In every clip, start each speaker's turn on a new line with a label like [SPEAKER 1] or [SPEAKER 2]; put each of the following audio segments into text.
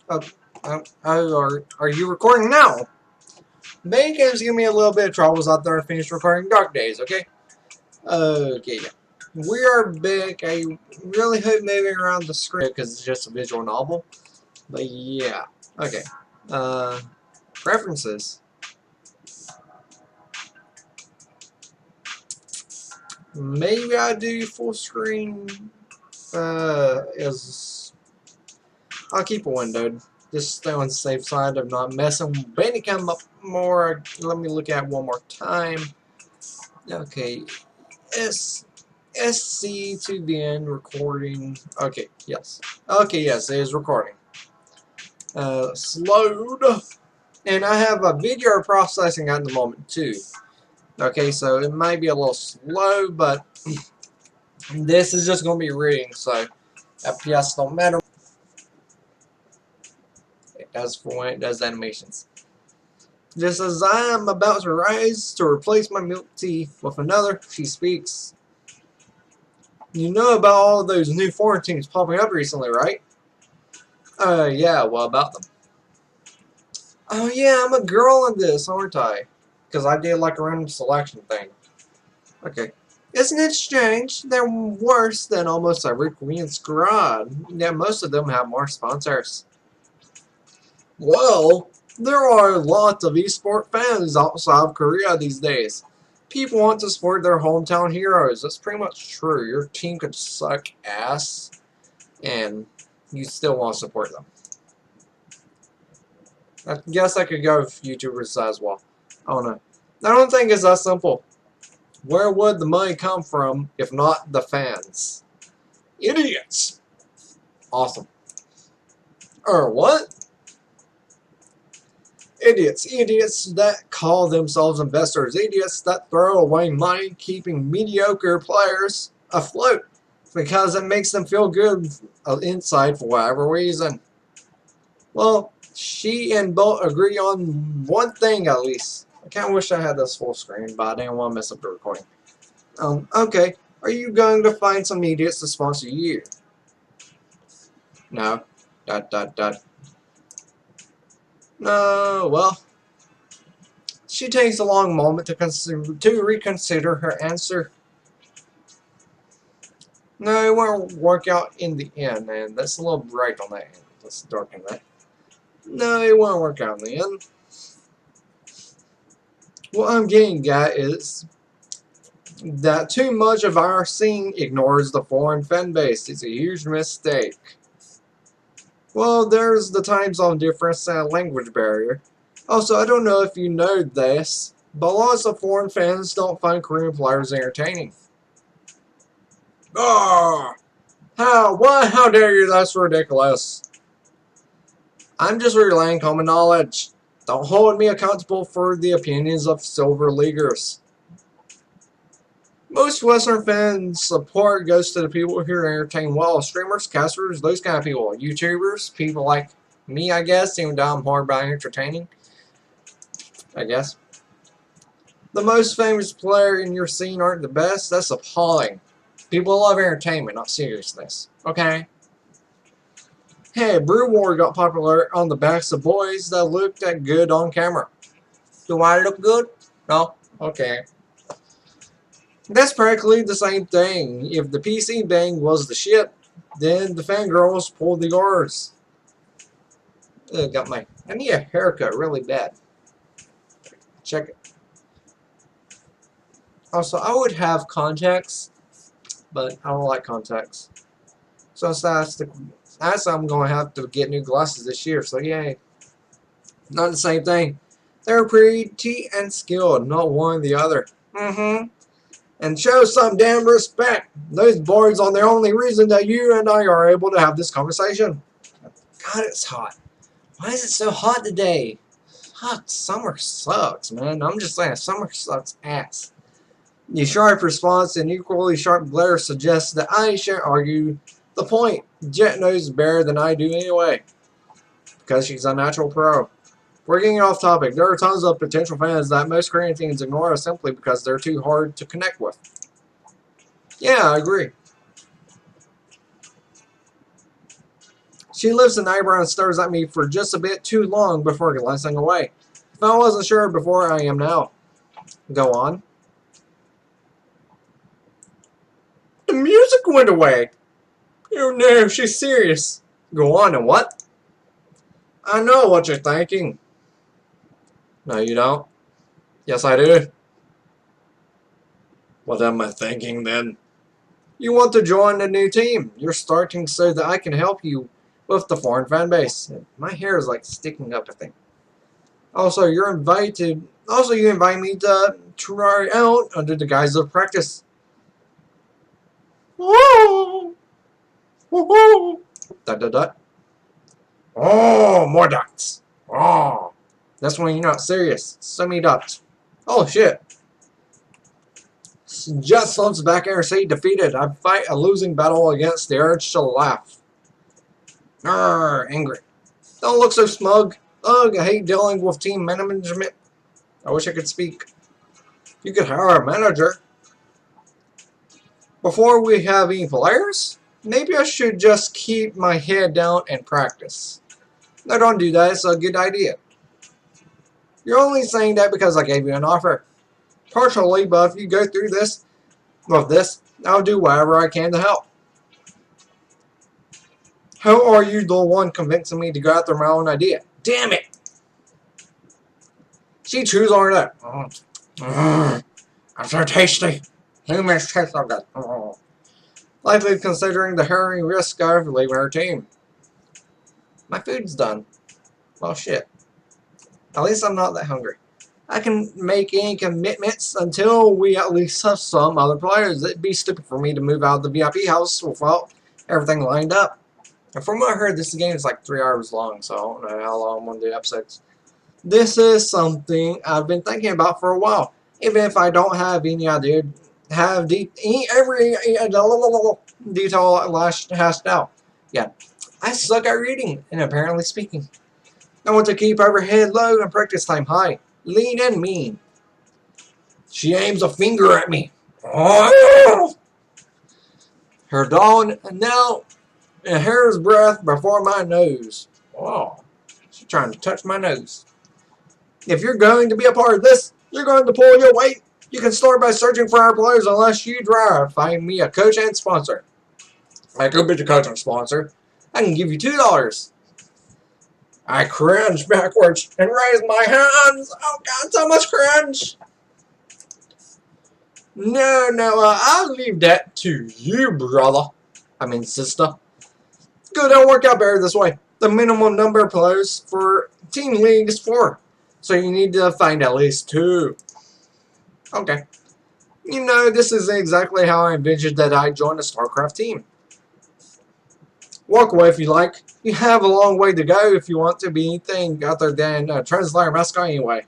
[SPEAKER 1] Uh, are you recording now? Main games give me a little bit of troubles after I finished recording Dark Days, okay? Okay, yeah. We are back. I really hate moving around the screen because it's just a visual novel. But yeah. Okay. Preferences. Maybe I do full screen. I'll keep it windowed. Just stay on the safe side of not messing Bandicam up more. Let me look at it one more time. Okay. SC2VN recording. Okay, yes. Okay, yes, it is recording. Slowed. And I have a video processing at the moment too. Okay, so it might be a little slow, but this is just going to be reading, so FPS don't matter. As for when it does animations. Just as I am about to rise to replace my milk tea with another, she speaks. You know about all those new foreign teams popping up recently, right? Yeah, what about them? Oh yeah, I'm a girl in this, aren't I? Because I did like a random selection thing. Okay. Isn't it strange? They're worse than almost every Korean squad. Yeah, most of them have more sponsors. Well, there are lots of esports fans outside of Korea these days. People want to support their hometown heroes. That's pretty much true. Your team could suck ass, and you still want to support them. I guess I could go with YouTubers as well. I don't know. I don't think it's that simple. Where would the money come from if not the fans? Idiots! Awesome. What? Idiots that call themselves investors, idiots that throw away money keeping mediocre players afloat because it makes them feel good inside for whatever reason. Well, she and Bolt agree on one thing at least. I kind of wish I had this full screen, but I didn't want to mess up the recording. Okay, are you going to find some idiots to sponsor you? No. ... No, well, she takes a long moment to reconsider her answer. No, it won't work out in the end, and that's a little bright on that end. Let's darken that. No, it won't work out in the end. What I'm getting at is that too much of our scene ignores the foreign fan base. It's a huge mistake. Well, there's the time zone difference and language barrier. Also, I don't know if you know this, but lots of foreign fans don't find Korean players entertaining. Ah! How dare you? That's ridiculous. I'm just relaying common knowledge. Don't hold me accountable for the opinions of Silver Leaguers. Most Western fans' support goes to the people who entertain well. Streamers, casters, those kind of people. YouTubers, people like me, I guess, even though I'm hard about entertaining. I guess. The most famous player in your scene aren't the best. That's appalling. People love entertainment, not seriousness. Okay? Hey, Brew War got popular on the backs of boys that looked that good on camera. Do I look good? No? Okay. That's practically the same thing. If the PC bang was the shit, then the fangirls pulled the oars. I need a haircut really bad. Check it. Also, I would have contacts, but I don't like contacts. So I'm going to have to get new glasses this year, so yay. Not the same thing. They're pretty and skilled, not one or the other. And show some damn respect. Those boards are the only reason that you and I are able to have this conversation. God, it's hot. Why is it so hot today? Hot summer sucks, man. I'm just saying, summer sucks ass. The sharp response and equally sharp glare suggests that I shan't argue the point. Jet knows better than I do anyway. Because she's a natural pro. We're getting off topic. There are tons of potential fans that most Korean teams ignore us simply because they're too hard to connect with. Yeah, I agree. She lifts an eyebrow and stares at me for just a bit too long before glancing away. If I wasn't sure before, I am now. Go on. The music went away. Oh no, she's serious. Go on and what? I know what you're thinking. No, you don't. Yes, I do. What am I thinking then? You want to join a new team. You're starting so that I can help you with the foreign fan base. My hair is like sticking up, I think. Also, you invite me to try out under the guise of practice. Whoa! Whoa! Dot dot dot. Oh, more dots. Oh, that's when you're not serious. So many dots. Oh shit. Just slumps back in her seat, defeated. I fight a losing battle against the urge to laugh. Angry. Don't look so smug. Ugh, I hate dealing with team management. I wish I could speak. You could hire a manager. Before we have any players, maybe I should just keep my head down and practice. No, don't do that. It's a good idea. You're only saying that because I gave you an offer. Partially, but if you go through this, I'll do whatever I can to help. How are you the one convincing me to go after my own idea? Damn it! She chews on her lip. I'm so tasty. Humans taste so good. Likely considering the harrowing risk of leaving her team. My food's done. Well, shit. At least I'm not that hungry. I can make any commitments until we at least have some other players. It'd be stupid for me to move out of the VIP house without everything lined up. And from what I heard, this game is like 3 hours long, so I don't know how long one of the episodes. This is something I've been thinking about for a while. Even if I don't have any idea, have every detail hashed out. Yeah, I suck at reading and apparently speaking. I want to keep her head low and practice time high. Lean and mean. She aims a finger at me. Her dawn now a hair's breadth before my nose. Oh, she's trying to touch my nose. If you're going to be a part of this, you're going to pull your weight. You can start by searching for our players unless you drive. Find me a coach and sponsor. I could be the coach and sponsor. I can give you $2. I cringe backwards and raise my hands. Oh God, so much cringe. No, I'll leave that to you, brother. I mean, sister. Good, it'll work out better this way. The minimum number of players for team league is 4. So you need to find at least 2. Okay. You know, this is exactly how I envisioned that I joined a StarCraft team. Walk away if you like. You have a long way to go if you want to be anything other than a translator mascot anyway.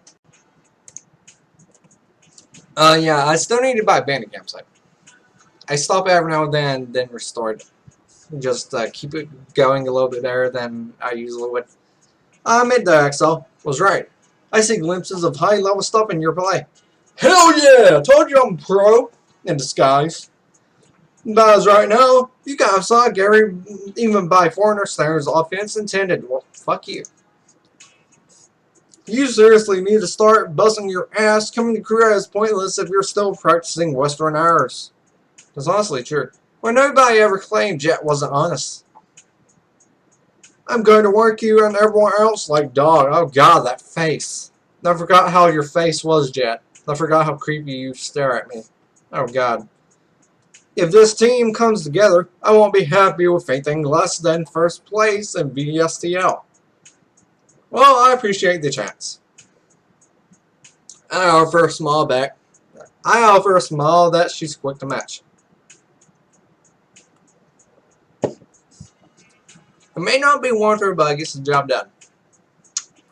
[SPEAKER 1] Yeah, I still need to buy a bandit campsite. I stop it every now and then restore it. Just keep it going a little bit better than I usually would. Mid XL was right. I see glimpses of high-level stuff in your play. Hell yeah! Told you I'm pro in disguise. But as right now, you guys saw Gary even by foreigner standards offense intended. Well, fuck you. You seriously need to start busting your ass. Coming to career is pointless if you're still practicing Western hours. That's honestly true. Well, nobody ever claimed Jet wasn't honest. I'm going to work you and everyone else like dog. Oh God, that face. I forgot how your face was, Jet. I forgot how creepy you stare at me. Oh God. If this team comes together, I won't be happy with anything less than first place in VSTL. Well, I appreciate the chance. I offer a small bet. That she's quick to match. It may not be Walter, but I gets the job done.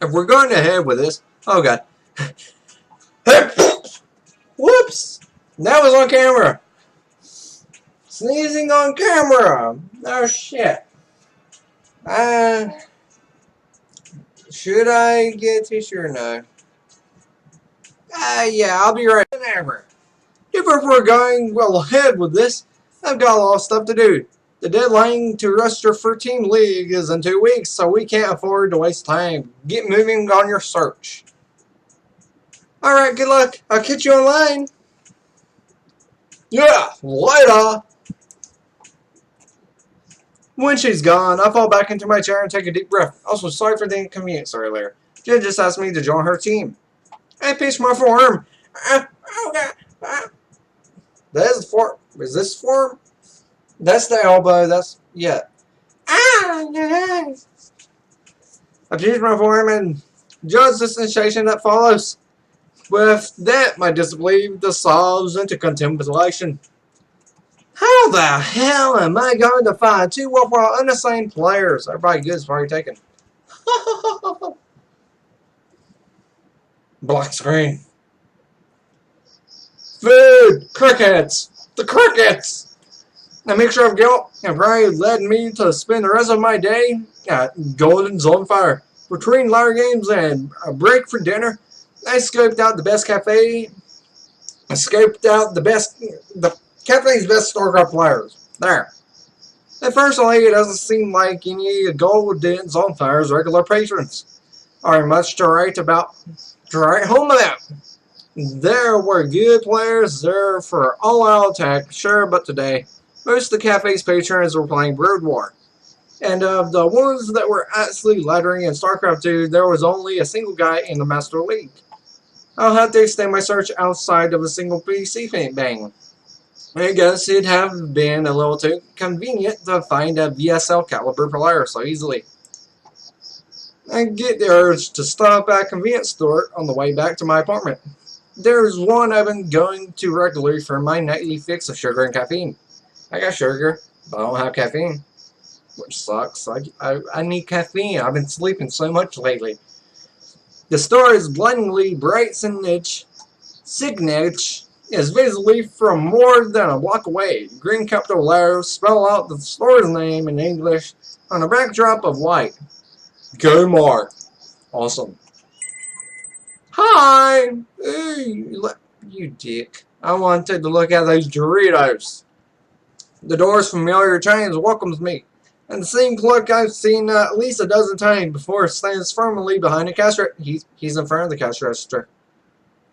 [SPEAKER 1] If we're going ahead with this, oh God. Whoops! That was on camera. Sneezing on camera. Oh shit. Should I get a t-shirt or no? Yeah, I'll be right back. If we're going well ahead with this, I've got a lot of stuff to do. The deadline to register for Team League is in 2 weeks, so we can't afford to waste time. Get moving on your search. Alright, good luck. I'll catch you online. Yeah, later. When she's gone, I fall back into my chair and take a deep breath. Also, sorry for the inconvenience earlier. Jen just asked me to join her team. I pinched my forearm. That is the forearm. Is this forearm? That's the elbow. That's, yeah. I pinched my forearm and judge the sensation that follows. With that, my disbelief dissolves into contemplation. How the hell am I going to find two worthwhile unassigned players? Everybody good is already taken. Black screen. Food! Crickets! The crickets! A mixture of guilt and pride led me to spend the rest of my day at Golden Zone Fire. Between ladder games and a break for dinner, I scoped out the best cafe. I scoped out the cafe's best StarCraft players. There. And personally, it doesn't seem like any Golden Zone Fire's regular patrons are much to write home about. There were good players there for all-out attack, sure, but today, most of the cafe's patrons were playing Brood War. And of the ones that were actually laddering in StarCraft 2, there was only a single guy in the Master League. I'll have to extend my search outside of a single PC bang. I guess it'd have been a little too convenient to find a VSL caliber player so easily. I get the urge to stop at a convenience store on the way back to my apartment. There's one I've been going to regularly for my nightly fix of sugar and caffeine. I got sugar, but I don't have caffeine, which sucks. I need caffeine. I've been sleeping so much lately. The store is blindingly bright signage is visibly from more than a block away. Green capital letters spell out the store's name in English on a backdrop of white. Go Mark. Awesome. Hi! Hey, you dick. I wanted to look at those Doritos. The door's familiar change welcomes me. And the same clerk I've seen at least a dozen times before stands firmly behind the cash register. He's in front of the cash register.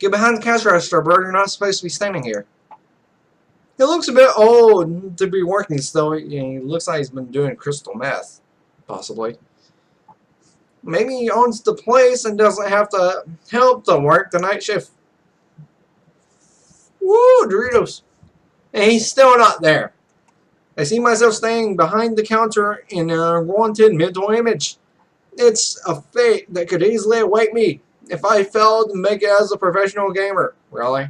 [SPEAKER 1] Get behind the cash register, bro. You're not supposed to be standing here. He looks a bit old to be working still. He looks like he's been doing crystal meth. Possibly. Maybe he owns the place and doesn't have to help to work the night shift. Woo, Doritos. And he's still not there. I see myself staying behind the counter in a wanted mental image. It's a fate that could easily await me if I failed to make it as a professional gamer. Really?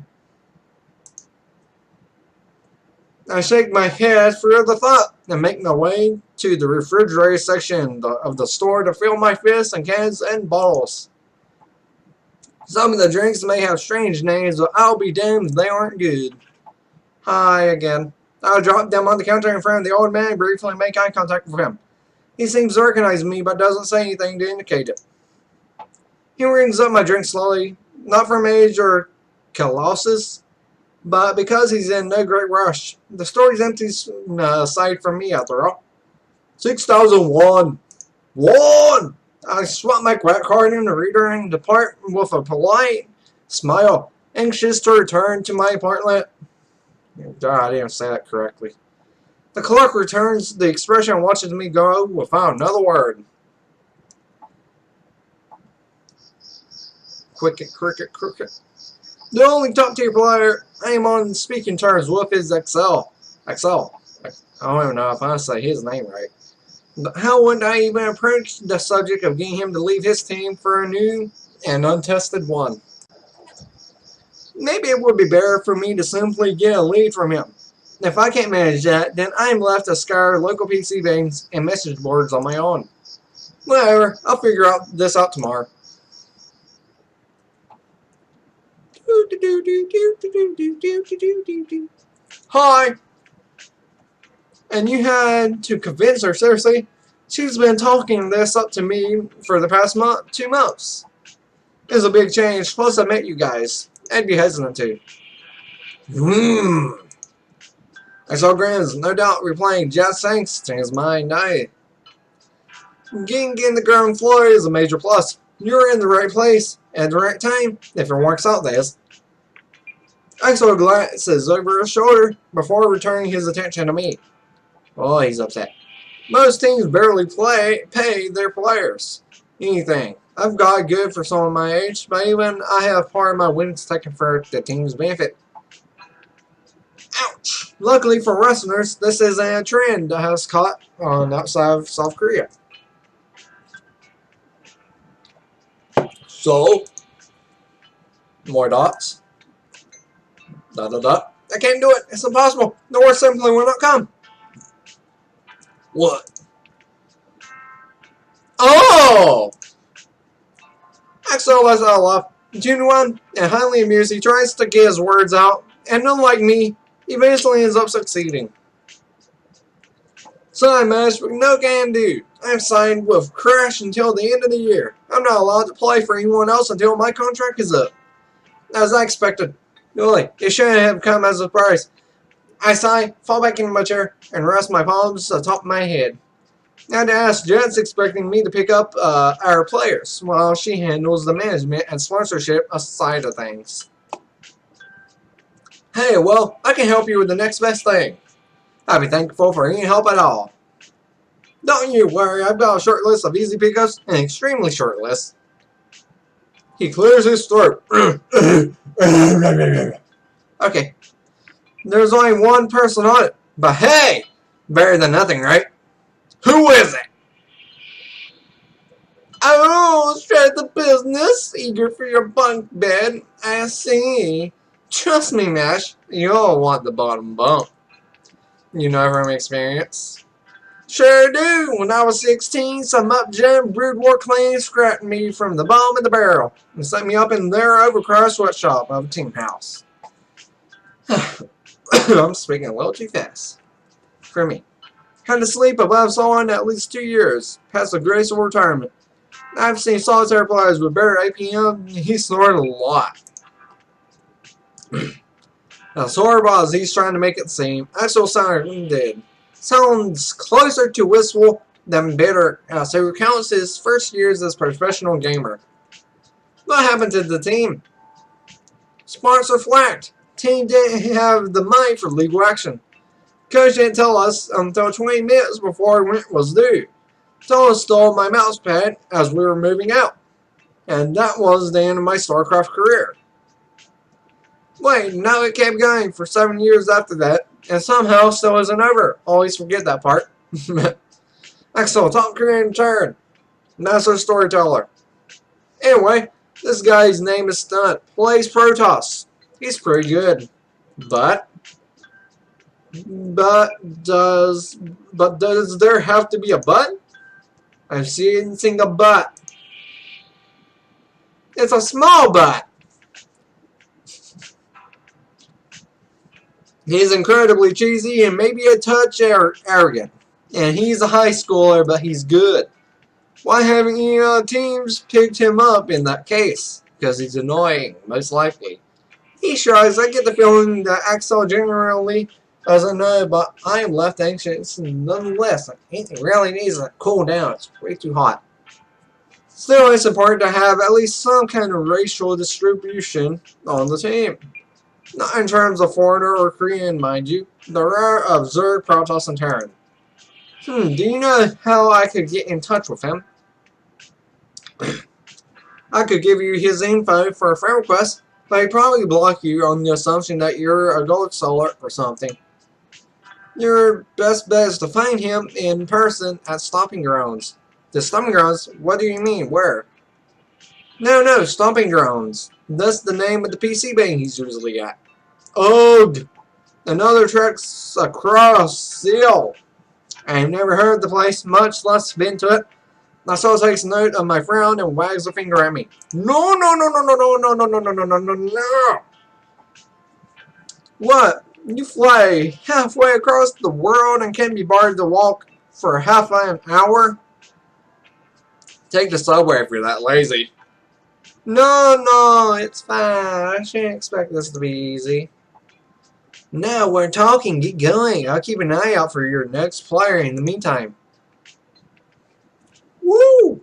[SPEAKER 1] I shake my head for the thought and make my way to the refrigerator section of the store to fill my fists and cans and bottles. Some of the drinks may have strange names, but I'll be damned if they aren't good. Hi again. I'll drop them on the counter in front of the old man and briefly make eye contact with him. He seems to recognize me, but doesn't say anything to indicate it. He rings up my drink slowly, not from age or colossus, but because he's in no great rush. The store's empty aside from me, after all. 6,001. One! I swap my credit card in the reader and depart with a polite smile, anxious to return to my apartment. I didn't say that correctly. The clerk returns the expression and watches me go without another word. Cricket. The only top-tier player I am on speaking terms with is Excel. I don't even know if I say his name right. But how would I even approach the subject of getting him to leave his team for a new and untested one? Maybe it would be better for me to simply get a lead from him. If I can't manage that, then I am left to scour local PC banks and message boards on my own. Whatever, I'll figure this out tomorrow. Hi! And you had to convince her, seriously? She's been talking this up to me for the past 2 months. It's a big change, plus I met you guys. I'd be hesitant to. XO grins, no doubt replaying just thanks to his mind eye. Getting in the ground floor is a major plus. You're in the right place at the right time, if it works out, that is. XO glances over his shoulder before returning his attention to me. Oh, he's upset. Most teams barely pay their players anything. I've got good for someone my age, but even I have part of my winnings taken for the team's benefit. Ouch! Luckily for Westerners, this is a trend that has caught on outside of South Korea. So, more dots. Dot dot dot. I can't do it. It's impossible. The word simply will not come. What? Oh! XO lets out a laugh. Genuine and highly amused, he tries to get his words out, and unlike me, he eventually ends up succeeding. So I managed, but no can do. I'm signed with Crash until the end of the year. I'm not allowed to play for anyone else until my contract is up. As I expected. Really, it shouldn't have come as a surprise. I sigh, fall back into my chair, and rest my palms atop my head. I had to ask Jet's expecting me to pick up our players, while she handles the management and sponsorship side of things. Hey, well, I can help you with the next best thing. I'd be thankful for any help at all. Don't you worry, I've got a short list of easy pickups, an extremely short list. He clears his throat. Okay. There's only one person on it, but hey, better than nothing, right? Who is it? Oh, straight to business, eager for your bunk bed. I see. Trust me, Nash, you'll want the bottom bunk. You know from experience. Sure do. When I was 16, some up-jam brood war clan scrapped me from the bottom of the barrel and set me up in their overcrowded sweatshop of a team house. I'm speaking a little too fast for me. Had to sleep above someone at least 2 years, past the grace of retirement. I've seen solitaire players with better APM. He snored a lot. As horrible as he's trying to make it seem, I still sound dead. Sounds closer to wistful than bitter, as he recounts his first years as a professional gamer. What happened to the team? Sponsor flagged. Team didn't have the money for legal action. Coach didn't tell us until 20 minutes before rent was due. Someone stole my mouse pad as we were moving out. And that was the end of my StarCraft career. Wait, no, it kept going for 7 years after that, and somehow still isn't over. Always forget that part. Excellent, top Korean turn. Master storyteller. Anyway, this guy's name is Stunt. Plays Protoss. He's pretty good. But does there have to be a but? I've seen a but. It's a small but. He's incredibly cheesy and maybe a touch arrogant. And he's a high schooler, but he's good. Why haven't any teams picked him up in that case? Because he's annoying, most likely. He shrugs. I get the feeling that Axel generally doesn't know, but I am left anxious nonetheless. He really needs to cool down. It's way too hot. Still, it's important to have at least some kind of racial distribution on the team. Not in terms of foreigner or Korean, mind you. There are observed Protoss and Terran. Do you know how I could get in touch with him? I could give you his info for a friend request, but he'd probably block you on the assumption that you're a gold solar or something. Your best bet is to find him in person at Stomping Grounds. The Stomping Grounds? What do you mean? Where? No, Stomping Grounds. That's the name of the PC bang he's usually at. Ugh! Another trek's across Seal. I've never heard of the place, much less been to it. Nassau takes note of my frown and wags a finger at me. No. What? You fly halfway across the world and can't be bothered to walk for half an hour? Take the subway if you're that lazy. No, it's fine. I shouldn't expect this to be easy. Now we're talking. Get going. I'll keep an eye out for your next player in the meantime. Woo!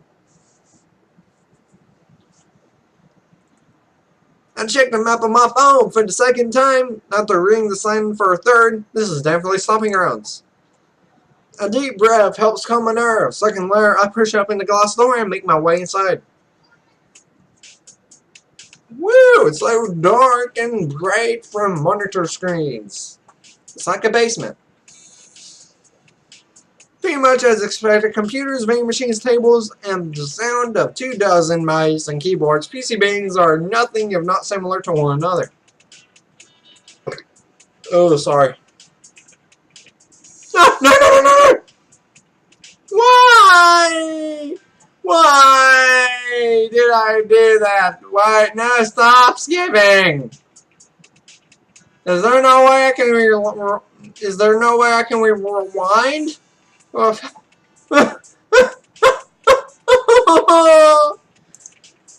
[SPEAKER 1] I checked the map on my phone for the second time after reading the sign for a third. This is definitely stomping grounds. A deep breath helps calm my nerves. Second layer, I push up in the glass door and make my way inside. Woo! It's so dark and bright from monitor screens. It's like a basement. Pretty much as expected, computers, vending machines, tables, and the sound of 24 mice and keyboards, PC bangs are nothing if not similar to one another. Oh, sorry. No, no, no, no, no! Why? Why did I do that? Why? No, stop skipping! Is there no way I can rewind? Oh,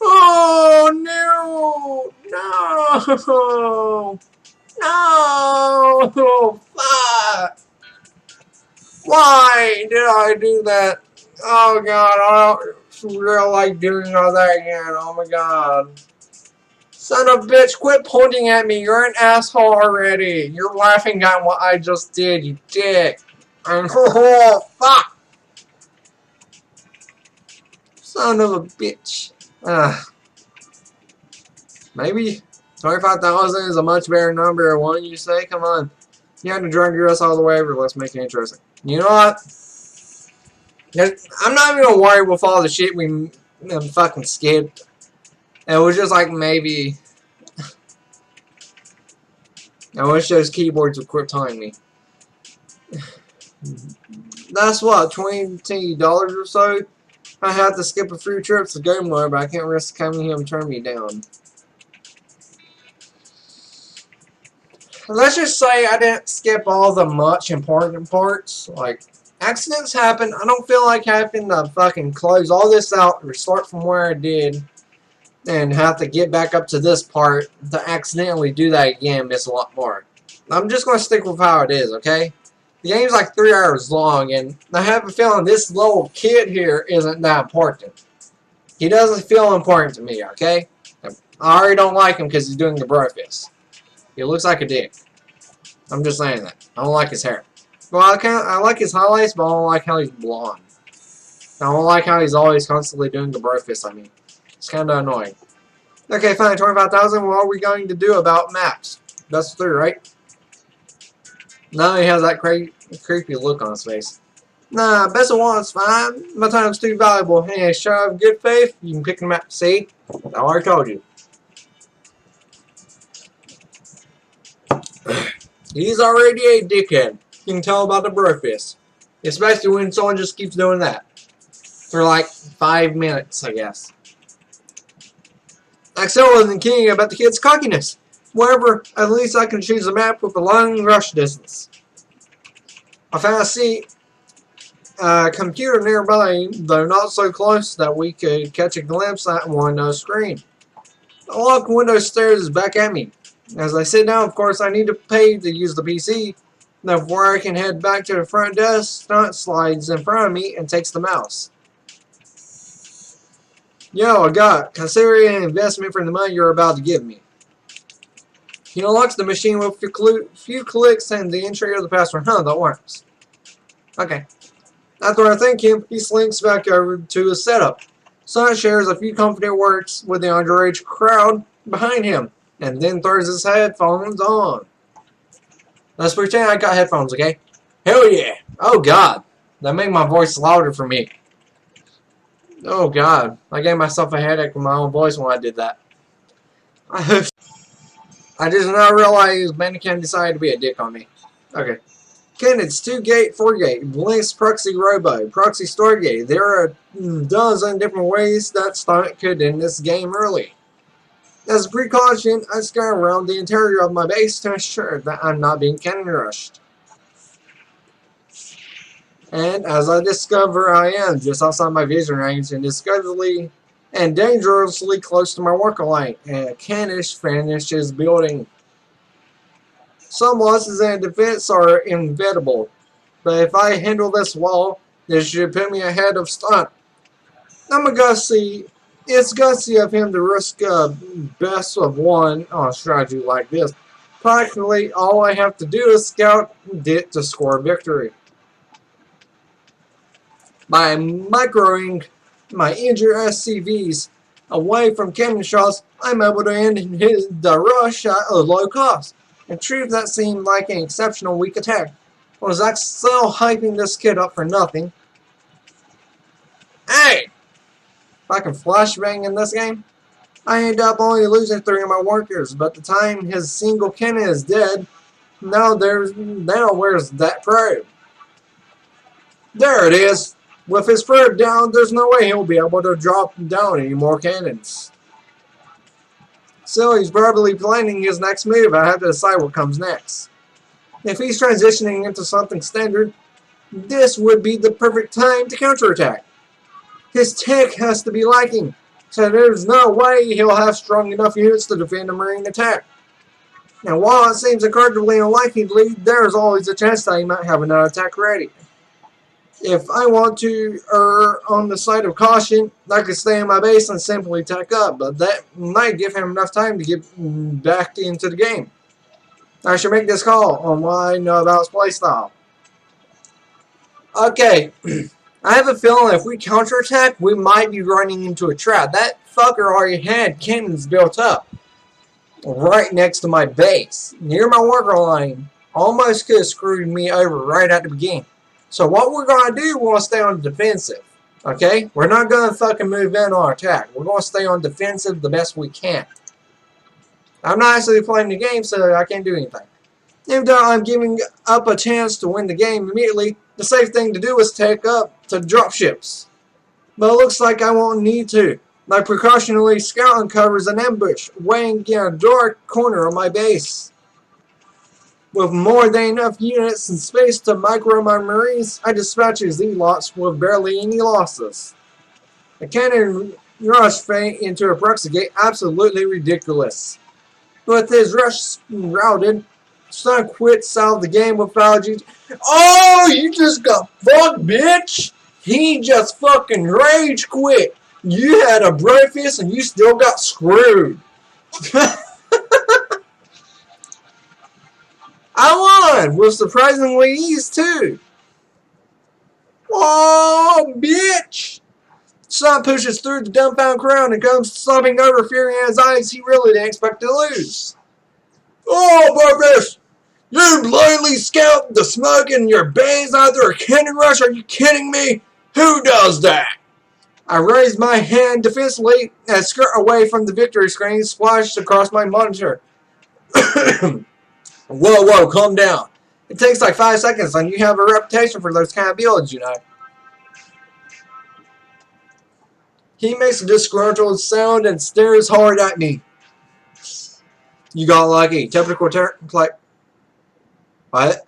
[SPEAKER 1] oh no! No! No! Fuck! Why did I do that? Oh god, I don't really like doing all that again. Oh my god. Son of a bitch, quit pointing at me. You're an asshole already. You're laughing at what I just did, you dick. And oh, fuck. Son of a bitch. Maybe 25,000 is a much better number. Wouldn't you say? Come on. You have to drag your ass all the way over. Let's make it interesting. You know what? I'm not even gonna worry with all the shit we fucking skipped. It was just like maybe. I wish those keyboards would quit telling me. That's what, $20 or so? I have to skip a few trips to Game Lore, but I can't risk having him turn me down. Let's just say I didn't skip all the much important parts. Like, accidents happen. I don't feel like having to fucking close all this out, restart from where I did, and have to get back up to this part to accidentally do that again, miss a lot more. I'm just going to stick with how it is, okay? The game's like 3 hours long, and I have a feeling this little kid here isn't that important. He doesn't feel important to me, okay? I already don't like him because he's doing the bro fist. He looks like a dick. I'm just saying that. I don't like his hair. Well, I like his highlights, but I don't like how he's blonde. I don't like how he's always constantly doing the bro fist, I mean. It's kind of annoying. Okay, fine. 25,000. What are we going to do about maps? That's 3, right? No, he has that creepy look on his face. Nah, best of one is fine. My time's too valuable. Hey, show of good faith. You can pick the map. See? I already told you. He's already a dickhead. You can tell about the bro fist. Especially when someone just keeps doing that. For like 5 minutes, I guess. Axel wasn't kidding about the kid's cockiness. However, at least I can choose a map with a long rush distance. I found a computer nearby, though not so close that we could catch a glimpse at one screen. The locked window stares back at me. As I sit down, of course, I need to pay to use the PC. Before I can head back to the front desk, Stunt slides in front of me and takes the mouse. Yo, I got it. Consider it an investment for the money you're about to give me. He unlocks the machine with a few clicks and the entry of the password. Huh, that works. Okay. After I thank him, he slinks back over to his setup. Stunt shares a few confident words with the underage crowd behind him, and then throws his headphones on. Let's pretend I got headphones, okay? Hell yeah! Oh god, that made my voice louder for me. Oh god, I gave myself a headache with my own voice when I did that. I just now realized Mannequin decided to be a dick on me. Okay. Candidates 2-gate, 4-gate, Blink's proxy robo, proxy stargate. There are a dozen different ways that Stunt could end this game early. As a precaution, I scour around the interior of my base to ensure that I'm not being cannon rushed. And as I discover I am just outside my vision range and discoverably and dangerously close to my worker light, and a cannish finishes building. Some losses in defense are inevitable, but if I handle this well, this should put me ahead of Stunt. I'm a gutsy. It's gutsy of him to risk a best of one on a strategy like this. Practically all I have to do is scout it to score a victory. By microing my injured SCVs away from cannon shots, I'm able to end the rush at a low cost. In truth, that seemed like an exceptional weak attack. Was I still hyping this kid up for nothing? Hey! If I can flashbang in this game, I end up only losing 3 of my workers, but the time his single cannon is dead, now where's that probe? There it is! With his probe down, there's no way he'll be able to drop down any more cannons. So he's probably planning his next move. I have to decide what comes next. If he's transitioning into something standard, this would be the perfect time to counterattack. His tech has to be lacking, so there's no way he'll have strong enough units to defend a marine attack. Now, while it seems incredibly unlikely, there's always a chance that he might have another attack ready. If I want to err on the side of caution, I could stay in my base and simply tack up, but that might give him enough time to get back into the game. I should make this call on what I know about his playstyle. Okay, I have a feeling if we counterattack, we might be running into a trap. That fucker already had cannons built up right next to my base, near my worker line. Almost could have screwed me over right at the beginning. So what we're going to do, we're going to stay on the defensive. Okay? We're not going to fucking move in on attack. We're going to stay on defensive the best we can. I'm not actually playing the game, so I can't do anything. Even though I'm giving up a chance to win the game immediately, the safe thing to do is take up to dropships. But it looks like I won't need to. My precautionary scout uncovers an ambush weighing in a dark corner of my base. With more than enough units and space to micro my marines, I dispatch his Z-lots with barely any losses. The cannon rush feint into a proxy gate, absolutely ridiculous. With his rush routed, Stunt quits out of the game without you. Oh, you just got fucked, bitch! He just fucking rage quit. You had a breakfast and you still got screwed. I won with surprisingly ease too. Oh, bitch! Stunt pushes through the dumbfounded crowd and comes stomping over, fury in his eyes. He really didn't expect to lose. Oh, Burfish! You blindly scout the smoke in your base after a cannon rush? Are you kidding me? Who does that? I raised my hand defensively and skirt away from the victory screen, splashed across my monitor. Whoa, calm down. It takes like 5 seconds and you have a reputation for those kind of builds, you know. He makes a disgruntled sound and stares hard at me. You got lucky. Typical like. What?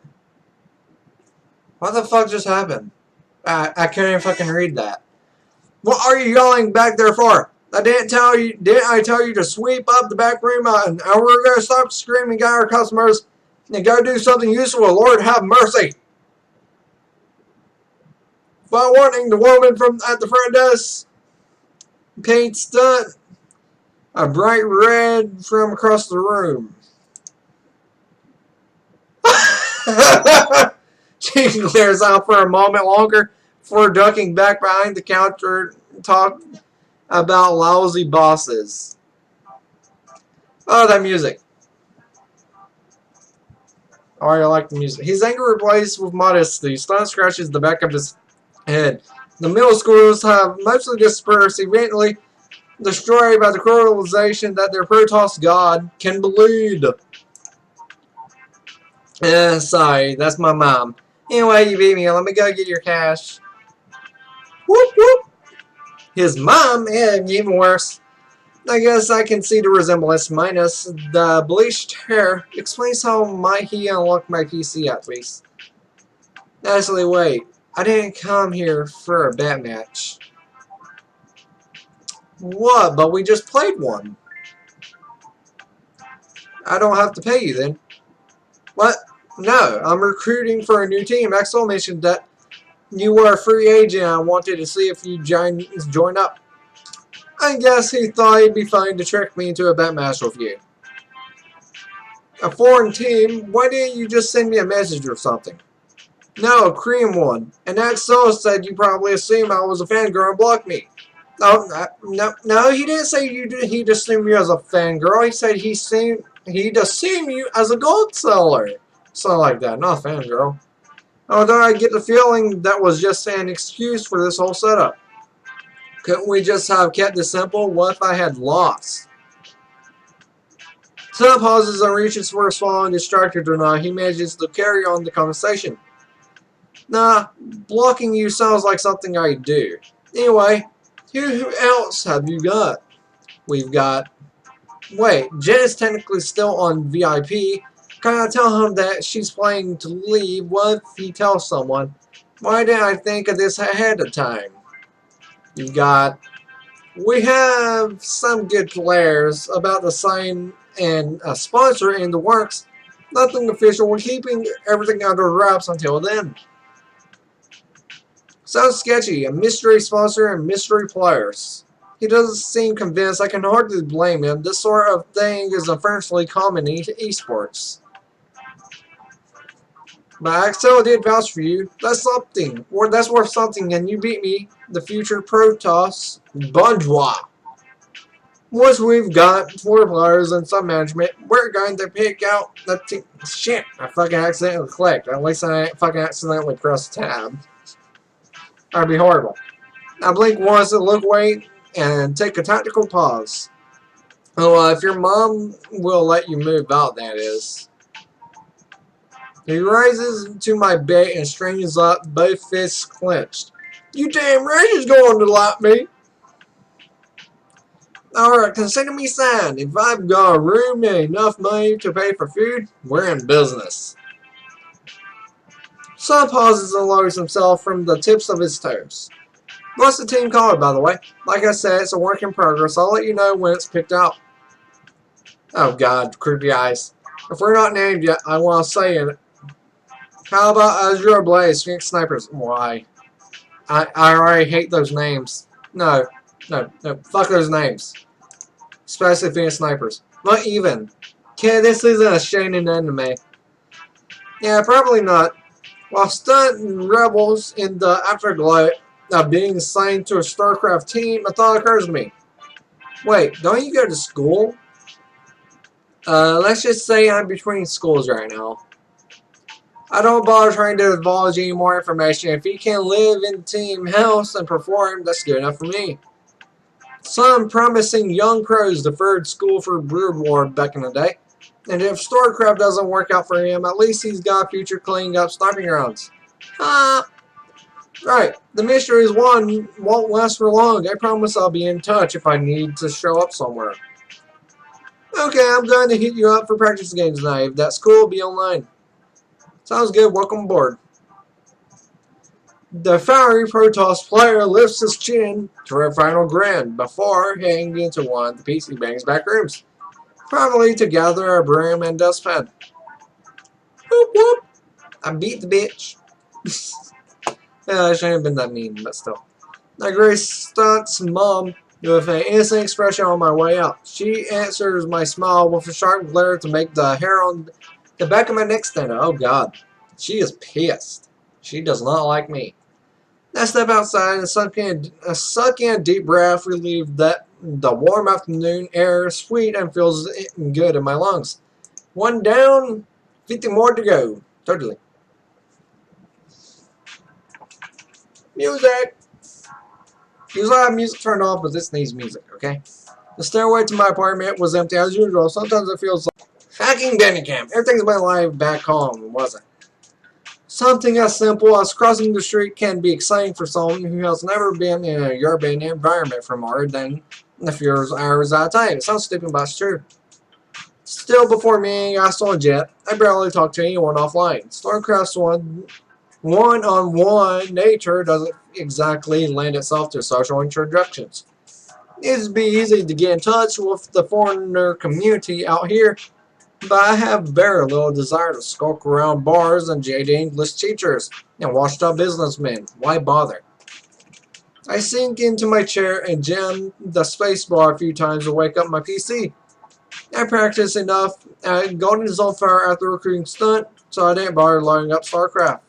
[SPEAKER 1] What the fuck just happened? I can't even fucking read that. What are you yelling back there for? Didn't I tell you to sweep up the back room and we're gonna stop screaming at our customers and go do something useful? Lord have mercy. While warning the woman at the front desk, paint Stunt a bright red from across the room. She glares out for a moment longer before ducking back behind the counter to talk about lousy bosses. Oh, that music. Oh, I like the music. His anger replaced with modesty. Stunt scratches the back of his head. The middle schools have mostly dispersed, eventually destroyed by the cruelization that their Protoss god can bleed. Sorry, that's my mom. Anyway, you beat me. Let me go get your cash. Whoop, whoop. His mom? Yeah, even worse. I guess I can see the resemblance, minus the bleached hair. Explains how might he unlock my PC at least. Actually, wait. I didn't come here for a bet match. What? But we just played one. I don't have to pay you then. What? No, I'm recruiting for a new team. Axel mentioned that you were a free agent. I wanted to see if you join up. I guess he thought it'd be fun to trick me into a bet match with you. A foreign team? Why didn't you just send me a message or something? No, a Korean one. And Axel said you probably assumed I was a fangirl and blocked me. No, he didn't say he'd assume you as a fangirl. He said he'd assume you as a gold seller. Something like that, not a fangirl. Although I get the feeling that was just an excuse for this whole setup. Couldn't we just have kept it simple? What if I had lost? Stunt pauses and reaches for a swallow and distracted or not, he manages to carry on the conversation. Nah, blocking you sounds like something I do. Anyway, who else have you got? We've got... Wait, Jen is technically still on VIP. Can I tell him that she's planning to leave? What if he tells someone? Why didn't I think of this ahead of time? You've got... We have some good players about to sign and a sponsor in the works. Nothing official. We're keeping everything under wraps until then. Sounds sketchy. A mystery sponsor and mystery players. He doesn't seem convinced. I can hardly blame him. This sort of thing is unfortunately common in esports. But Axel did vouch for you. That's something. Or that's worth something, and you beat me. The future Protoss Bourgeois. Once we've got 4 players and some management, we're going to pick out the team. Shit, I fucking accidentally clicked. At least I fucking accidentally pressed tab. That'd be horrible. Now blink once and look away and take a tactical pause. Oh, if your mom will let you move out, that is. He rises to my bait and straightens up, both fists clenched. You damn right he's going to like me. Alright, consider me signed. If I've got a room and enough money to pay for food, we're in business. Son pauses and lowers himself from the tips of his toes. What's the team called, by the way? Like I said, it's a work in progress. I'll let you know when it's picked out. Oh god, creepy eyes. If we're not named yet, I want to say it. How about Azure Blaze, Phoenix Snipers? Why? I already hate those names. No, fuck those names. Especially Phoenix Snipers. Not even. Kid, this isn't a shonen anime. Yeah, probably not. While Stunt and Rebels in the afterglow of being assigned to a StarCraft team, a thought occurs to me. Wait, don't you go to school? Let's just say I'm between schools right now. I don't bother trying to divulge any more information. If he can live in team house and perform, that's good enough for me. Some promising young pros deferred school for Brood War back in the day. And if StarCraft doesn't work out for him, at least he's got a future cleaning up stomping grounds. Right, the mystery is one won't last for long. I promise I'll be in touch if I need to show up somewhere. Okay, I'm going to hit you up for practice games tonight. If that's cool, be online. Sounds good, welcome aboard. The fiery Protoss player lifts his chin to a final grin before heading into one of the PC Bang's back rooms, probably to gather a broom and dustpan. Whoop whoop! I beat the bitch. Yeah, I shouldn't have been that mean, but still. I grace Stunt's mom with an innocent expression on my way out. She answers my smile with a sharp glare to make the hair on the back of my neck stand up. Oh god, she is pissed. She does not like me. I step outside and suck in a deep breath, relieved that the warm afternoon air is sweet and feels good in my lungs. One down, 50 more to go. Totally. Music! Usually I have music turned off, but this needs music, okay? The stairway to my apartment was empty as usual. Sometimes it feels like hacking Danny Camp. Everything's been live back home, wasn't it? Something as simple as crossing the street can be exciting for someone who has never been in a urban environment for more than a few hours at a time. It sounds stupid, but it's true. Still, before meeting Astro and Jet, I barely talk to anyone offline. StarCraft's one-on-one nature doesn't exactly lend itself to social introductions. It'd be easy to get in touch with the foreigner community out here, but I have very little desire to skulk around bars and jade English teachers and washed up businessmen. Why bother? I sink into my chair and jam the spacebar a few times to wake up my PC. I practiced enough at Golden Zolfire after recruiting Stunt, so I didn't bother loading up StarCraft.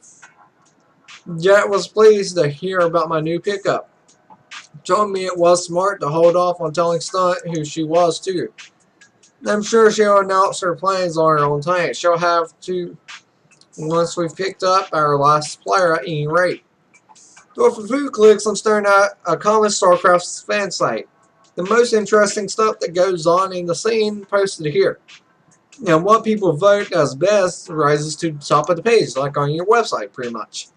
[SPEAKER 1] Jet was pleased to hear about my new pickup. Told me it was smart to hold off on telling Stunt who she was too. I'm sure she'll announce her plans on her own time. She'll have to once we've picked up our last player at any rate. So for food clicks, I'm staring at a common StarCraft fan site. The most interesting stuff that goes on in the scene posted here. And what people vote as best rises to the top of the page, like on your website, pretty much.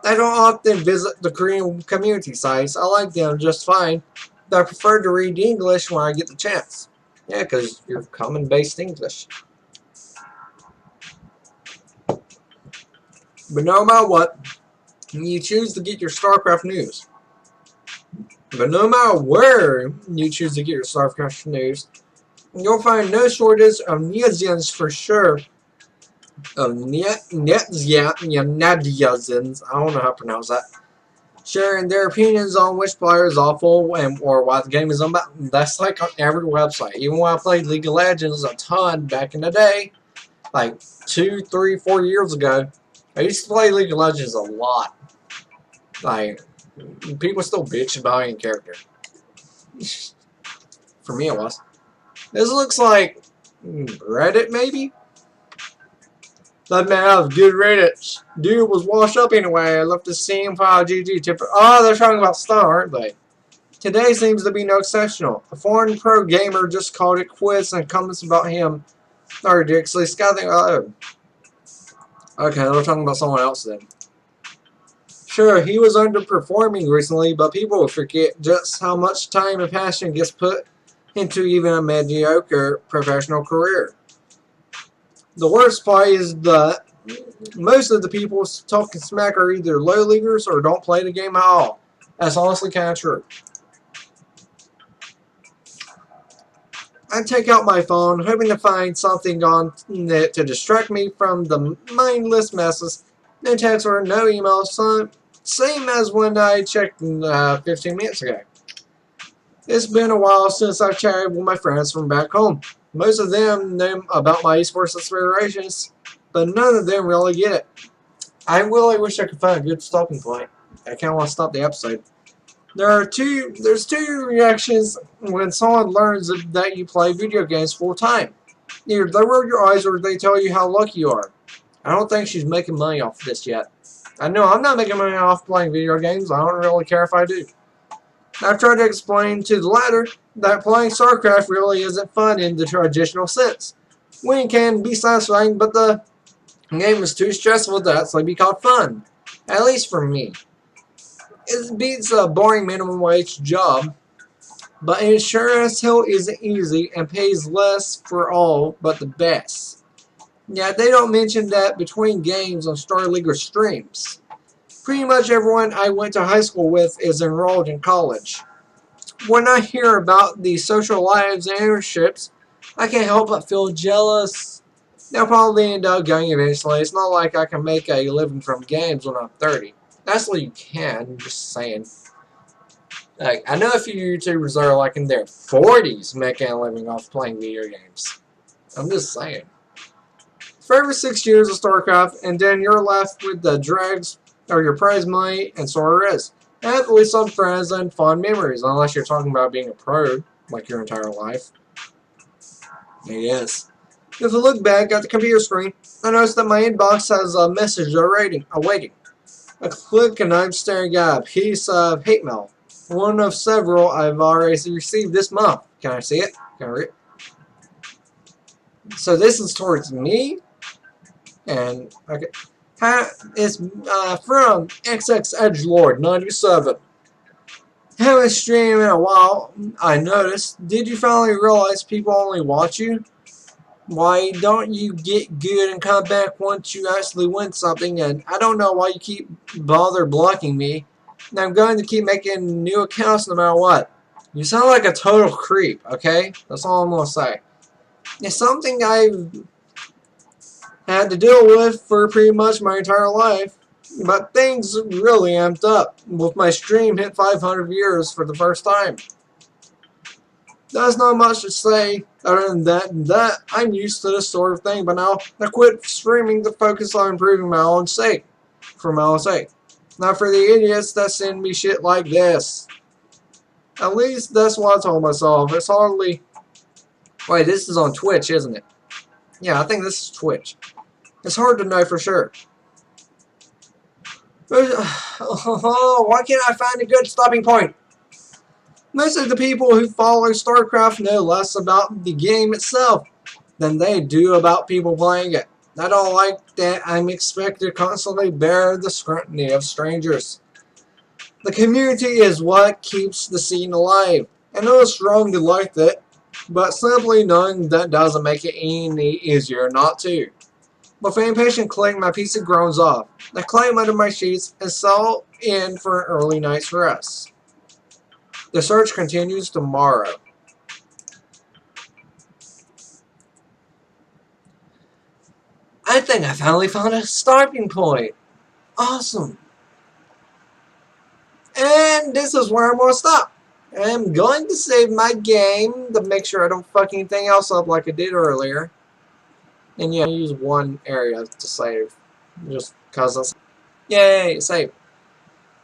[SPEAKER 1] I don't often visit the Korean community sites. I like them just fine, but I prefer to read English when I get the chance. Yeah, because you're common-based English. But no matter what, you choose to get your StarCraft news. But no matter where you choose to get your StarCraft news, you'll find no shortage of netizens for sure. Of netizens, I don't know how to pronounce that, sharing their opinions on which player is awful and or why the game is about. That's like on every website. Even when I played League of Legends a ton back in the day, like 2, 3, 4 years ago, I used to play League of Legends a lot. Like, people still bitch about any character. For me, it was. This looks like Reddit, maybe? Let me have good Reddit. Dude was washed up anyway. I left the same file GG tip. Oh, they're talking about Stunt, aren't they? Today seems to be no exceptional. A foreign pro gamer just called it quits, and comments about him are ridiculously scathing. Okay, they're talking about someone else then. Sure, he was underperforming recently, but people forget just how much time and passion gets put into even a mediocre professional career. The worst part is that most of the people talking smack are either low leaguers or don't play the game at all. That's honestly kind of true. I take out my phone, hoping to find something on it to distract me from the mindless messes. No text or no emails, same as when I checked 15 minutes ago. It's been a while since I've chatted with my friends from back home. Most of them know about my esports aspirations, but none of them really get it. I really wish I could find a good stopping point. I kind of want to stop the episode. There's two reactions when someone learns that you play video games full time. Either they roll your eyes or they tell you how lucky you are. I don't think she's making money off this yet. I know I'm not making money off playing video games. I don't really care if I do. I've tried to explain to the latter that playing StarCraft really isn't fun in the traditional sense. Winning can be satisfying, but the game is too stressful to actually be called fun. At least for me. It beats a boring minimum wage job, but it sure as hell isn't easy and pays less for all but the best. Yeah, they don't mention that between games on Star League or streams. Pretty much everyone I went to high school with is enrolled in college. When I hear about the social lives and internships, I can't help but feel jealous. They'll probably end up going eventually. It's not like I can make a living from games when I'm 30. Actually, you can. I'm just saying. Like, I know a few YouTubers that are like in their 40s making a living off playing video games. I'm just saying. For every 6 years of StarCraft, and then you're left with the dregs or your prize money, and so it is. And at least some friends and fond memories, unless you're talking about being a pro, like your entire life. I guess. If I look back at the computer screen, I notice that my inbox has a message awaiting. I click and I'm staring at a piece of hate mail. One of several I've already received this month. Can I see it? Can I read it? So this is towards me. And, okay. It's from XXEdgelord97. Haven't streamed in a while, I noticed. Did you finally realize people only watch you? Why don't you get good and come back once you actually win something? And I don't know why you keep bother blocking me. And I'm going to keep making new accounts no matter what. You sound like a total creep, okay? That's all I'm going to say. It's something I've had to deal with for pretty much my entire life. But things really amped up with my stream hit 500 viewers for the first time. There's not much to say other than that I'm used to this sort of thing, but now I quit streaming to focus on improving my own sake. For my own sake. Not for the idiots that send me shit like this. At least that's what I told myself. It's hardly... Wait, this is on Twitch, isn't it? Yeah, I think this is Twitch. It's hard to know for sure. Why can't I find a good stopping point? Most of the people who follow StarCraft know less about the game itself than they do about people playing it. I don't like that I'm expected to constantly bear the scrutiny of strangers. The community is what keeps the scene alive. I know it's wrong to like that, but simply knowing that doesn't make it any easier not to. With impatient clicking my PC groans off. I climb under my sheets and settle in for an early night's rest. The search continues tomorrow. I think I finally found a stopping point. Awesome. And this is where I'm going to stop. I'm going to save my game to make sure I don't fuck anything else up like I did earlier. And yeah, I use one area to save. Just because that's... Yay, save.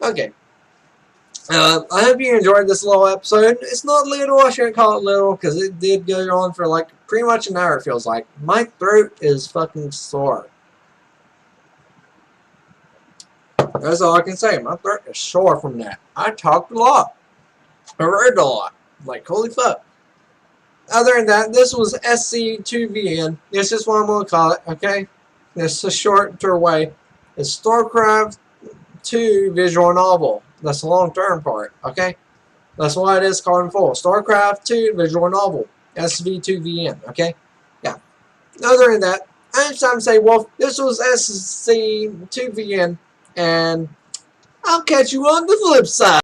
[SPEAKER 1] Okay. I hope you enjoyed this little episode. It's not little, I shouldn't call it little, because it did go on for like pretty much an hour, it feels like. My throat is fucking sore. That's all I can say. My throat is sore from that. I talked a lot. I read a lot. Like, holy fuck. Other than that, this was SC2VN. This is what I'm going to call it, okay? It's a shorter way. It's StarCraft 2 visual novel. That's the long-term part, okay? That's why it is called in full. StarCraft 2 visual novel. SV2VN, okay? Yeah. Other than that, I'm time to say, Wolf, this was SC2VN, and I'll catch you on the flip side.